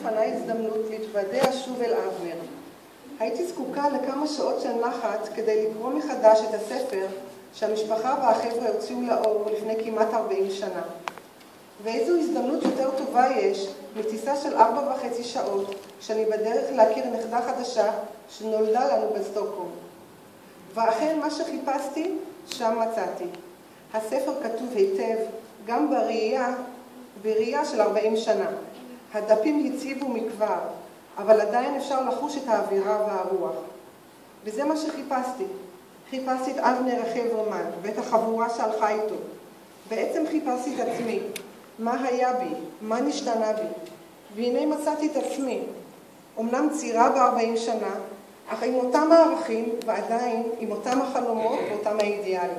בפני הזדמנות להתוודע שוב אל אבנר. הייתי זקוקה לכמה שעות של נחת כדי לקרוא מחדש את הספר שהמשפחה והחבר'ה הוציאו לאור לפני כמעט 40 שנה. ואיזו הזדמנות יותר טובה יש מטיסה של 4.5 שעות שאני בדרך להכיר נכדה חדשה שנולדה לנו בסטוקהולם. ואכן מה שחיפשתי, שם מצאתי. הספר כתוב היטב, גם בראייה של 40 שנה. הדפים הציבו מכבר, אבל עדיין אפשר לחוש את האווירה והרוח. וזה מה שחיפשתי. חיפשתי את אבנר החברמן ואת החבורה שהלכה איתו. בעצם חיפשתי את עצמי. מה היה בי? מה נשתנה בי? והנה מצאתי את עצמי. אמנם צעירה ב40 שנה, אך עם אותם הערכים ועדיין עם אותם החלומות ואותם האידיאלים.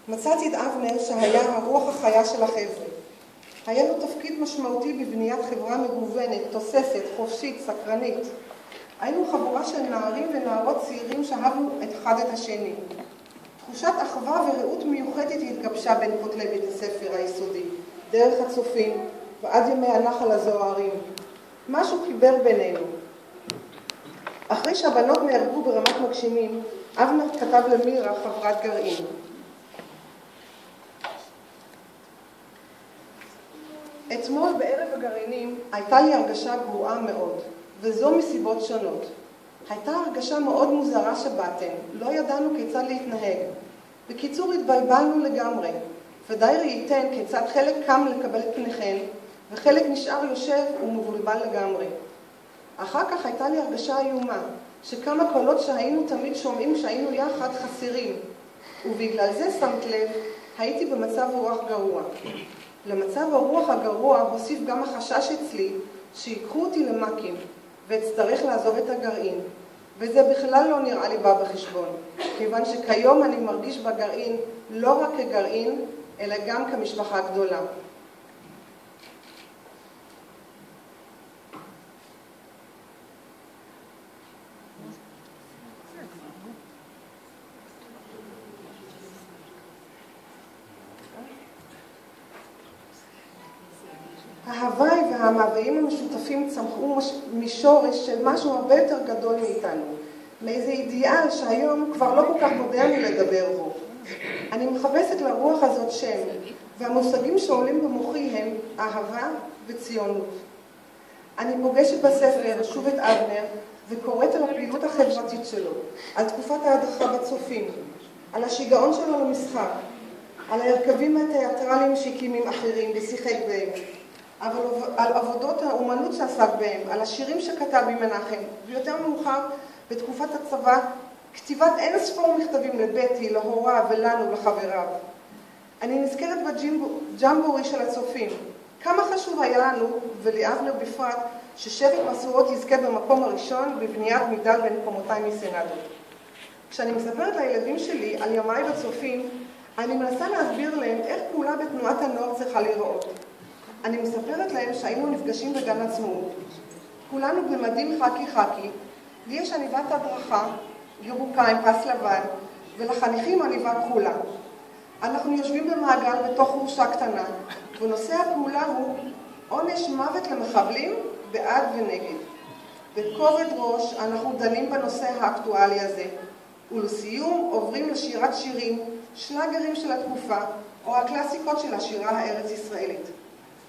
מצאתי את אבנר שהיה הרוח החיה של החבר'ה. היה לו תפקיד משמעותי בבניית חברה מגוונת, תוססת, חופשית, סקרנית. היינו חבורה של נערים ונערות צעירים שאהבנו אחד את השני. תחושת אחווה ורעות מיוחדת התגבשה בין כותלי בית הספר היסודי, דרך הצופים ועד ימי הנחל הזוהרים. משהו חיבר בינינו. אחרי שהבנות נהרגו ברמת מגשימים, אבנר כתב למירה חברת גרעין. אתמול בערב הגרעינים הייתה לי הרגשה גרועה מאוד, וזו מסיבות שונות. הייתה הרגשה מאוד מוזרה שבאתם, לא ידענו כיצד להתנהג. בקיצור התבלבלנו לגמרי, ודי ראיתן כיצד חלק קם לקבל את פניכן, וחלק נשאר יושב ומבולבל לגמרי. אחר כך הייתה לי הרגשה איומה, שכמה קולות שהיינו תמיד שומעים שהיינו יחד חסרים, ובגלל זה שמת לב, הייתי במצב רוח גרוע. למצב הרוח הגרוע הוסיף גם החשש אצלי שיקחו אותי למקים ואצטרך לעזוב את הגרעין, וזה בכלל לא נראה לי בא בחשבון, כיוון שכיום אני מרגיש בגרעין לא רק כגרעין, אלא גם כמשפחה גדולה. ההוואי והמאוויים המשותפים צמחו משורש של משהו הרבה יותר גדול מאיתנו, מאיזה אידיאל שהיום כבר לא כל כך מודרני לדבר בו. אני מחפשת לרוח הזאת שם, והמושגים שעולים במוחי הם אהבה וציונות. אני פוגשת בספר שוב את אבנר וקוראת על הפעילות החברתית שלו, על תקופת ההדרכה בצופים, על השיגעון שלו למשחק, על ההרכבים התיאטרליים שהקים עם אחרים ושיחק בהם, אבל על עבודות האומנות שעסק בהם, על השירים שכתב עם מנחם, ויותר מאוחר, בתקופת הצבא, כתיבת אין ספור מכתבים לבטי, להורה ולנו, לחבריו. אני נזכרת בג'מבורי של הצופים. כמה חשוב היה לנו, ולאבנר בפרט, ששבט מסורות יזכה במקום הראשון בבניית מגדל בין קומותיי מסנדות. כשאני מספרת לילדים שלי על ימיי בצופים, אני מנסה להסביר להם איך פעולה בתנועת הנוער צריכה להיראות. אני מספרת להם שהיינו נפגשים בגן עצמאות. כולנו במדים חכי, לי יש עניבת הדרכה, ירוקה עם פס לבן, ולחניכים עניבה כחולה. אנחנו יושבים במעגל בתוך חורשה קטנה, ונושא הפעולה הוא עונש מוות למחבלים בעד ונגד. בכובד ראש אנחנו דנים בנושא האקטואלי הזה, ולסיום עוברים לשירת שירים, שלאגרים של התקופה, או הקלאסיקות של השירה הארץ ישראלית.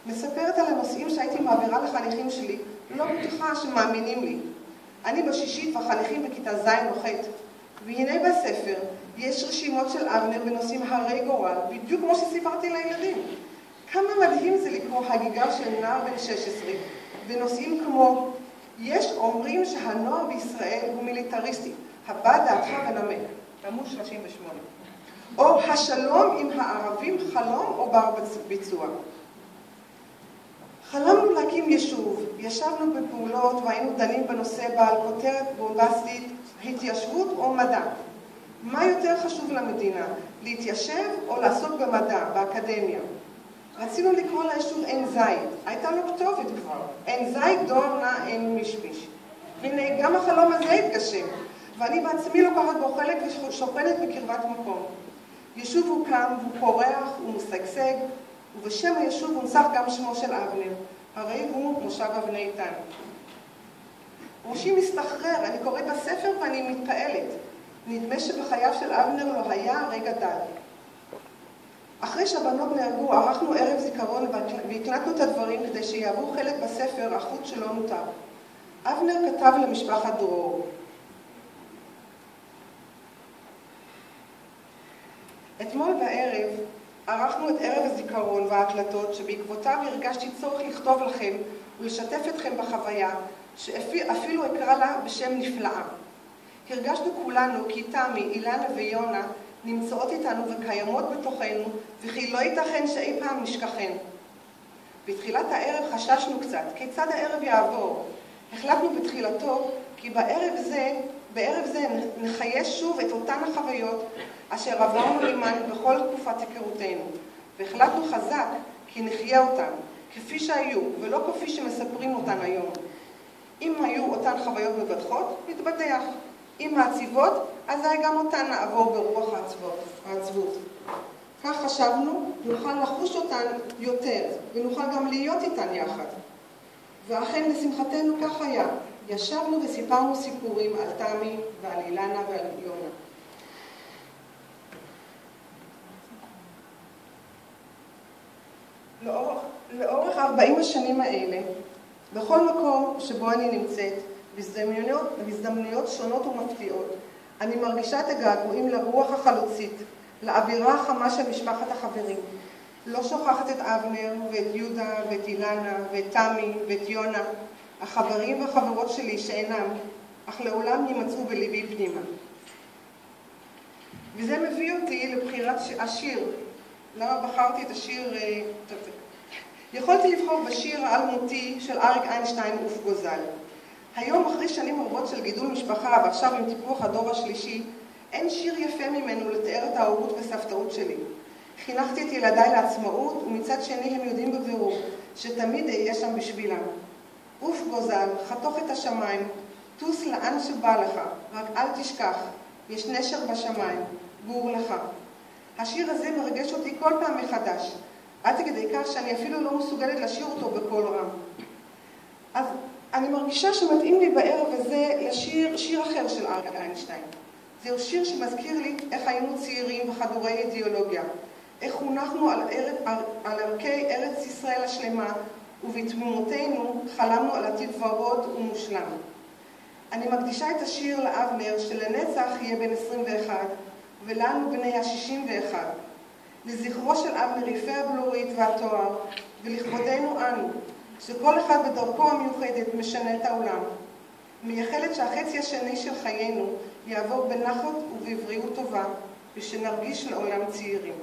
מספרת על הנושאים שהייתי מעבירה לחניכים שלי, לא בטוחה שמאמינים לי. אני בשישית והחניכים בכיתה ז' או ח', והנה בספר יש רשימות של אבנר בנושאים הרי גורל, בדיוק כמו שסיפרתי לילדים. כמה מדהים זה לקרוא הגיגה של נער בן 16, בנושאים כמו יש אומרים שהנוער בישראל הוא מיליטריסטי, הבא דעתך ונמק, עמוד 38. או השלום עם הערבים חלום או בר ביצוע. חלמנו להקים יישוב, ישבנו בפעולות והיינו דנים בנושא בעל כותרת בומבסטית, התיישבות או מדע. מה יותר חשוב למדינה, להתיישב או לעסוק במדע, באקדמיה? רצינו לקרוא ליישוב עין זית, הייתה לו כתובת כבר, עין זית דואר נע עין משמיש. והנה גם החלום הזה התגשם, ואני בעצמי לוקחת בו חלק ושוכנת בקרבת מקום. יישוב הוקם, הוא פורח, הוא משגשג, ובשם היישוב הונצח גם שמו של אבנר, הרי הוא מושב אבני איתן. ראשי מסתחרר, אני קוראת בספר ואני מתפעלת. נדמה שבחייו של אבנר לא היה רגע דל. אחרי שהבנות נהרגו, ערכנו ערב זיכרון והקלטנו את הדברים כדי שיעברו חלק בספר, החוט שלא נותר. אבנר כתב למשפחת דרור. אתמול בערב ערכנו את ערב הזיכרון וההקלטות שבעקבותיו הרגשתי צורך לכתוב לכם ולשתף אתכם בחוויה שאפילו אקרא לה בשם נפלאה. הרגשנו כולנו כי תמי, אילנה ויונה נמצאות איתנו וקיימות בתוכנו וכי לא ייתכן שאי פעם נשכחן. בתחילת הערב חששנו קצת, כיצד הערב יעבור? החלטנו בתחילתו כי בערב זה נחיה שוב את אותן החוויות אשר עברנו עימן בכל תקופת היכרותנו, והחלטנו חזק כי נחיה אותן כפי שהיו ולא כפי שמספרים אותן היום. אם היו אותן חוויות מבטחות, נתבדח. אם מעציבות, אזי גם אותן נעבור ברוח העצבות. כך חשבנו, נוכל לחוש אותן יותר, ונוכל גם להיות איתן יחד. ואכן לשמחתנו כך היה. ישבנו וסיפרנו סיפורים על תמי ועל אילנה ועל יונה. לאורך 40 השנים האלה, בכל מקום שבו אני נמצאת, בהזדמנויות שונות ומפתיעות, אני מרגישה את הגעגועים לרוח החלוצית, לאווירה החמה של משפחת החברים. לא שוכחת את אבנר ואת יהודה ואת אילנה ואת תמי ואת יונה, החברים והחברות שלי שאינם, אך לעולם יימצאו בליבי פנימה. וזה מביא אותי לבחירת השיר. למה בחרתי את השיר? יכולתי לבחור בשיר האלמותי של אריק איינשטיין עוף גוזל. היום, אחרי שנים רבות של גידול משפחה ועכשיו עם טיפוח הדור השלישי, אין שיר יפה ממנו לתאר את ההורות וסבתאות שלי. חינכתי את ילדיי לעצמאות, ומצד שני הם יודעים בבירור שתמיד אהיה שם בשבילם. עוף גוזל, חתוך את השמיים, טוס לאן שבא לך, רק אל תשכח, יש נשר בשמיים, גור לך. השיר הזה מרגש אותי כל פעם מחדש, עד כדי כך שאני אפילו לא מסוגלת לשיר אותו בקול רם. אז אני מרגישה שמתאים לי בערב הזה לשיר שיר אחר של אריק איינשטיין. זהו שיר שמזכיר לי איך היינו צעירים וחדורי אידיאולוגיה, איך חונכנו על ערכי ארץ ישראל השלמה, ובתמימותנו חלמנו על עתיד ורוד ומושלם. אני מקדישה את השיר לאבנר שלנצח יהיה בן 21, ולנו בני ה-61. לזכרו של אבנר יפה הבלורית והתואר, ולכבודנו אנו, שכל אחד בדרכו המיוחדת משנה את העולם. מייחלת שהחצי השני של חיינו יעבור בנחת ובבריאות טובה, ושנרגיש לעולם צעירים.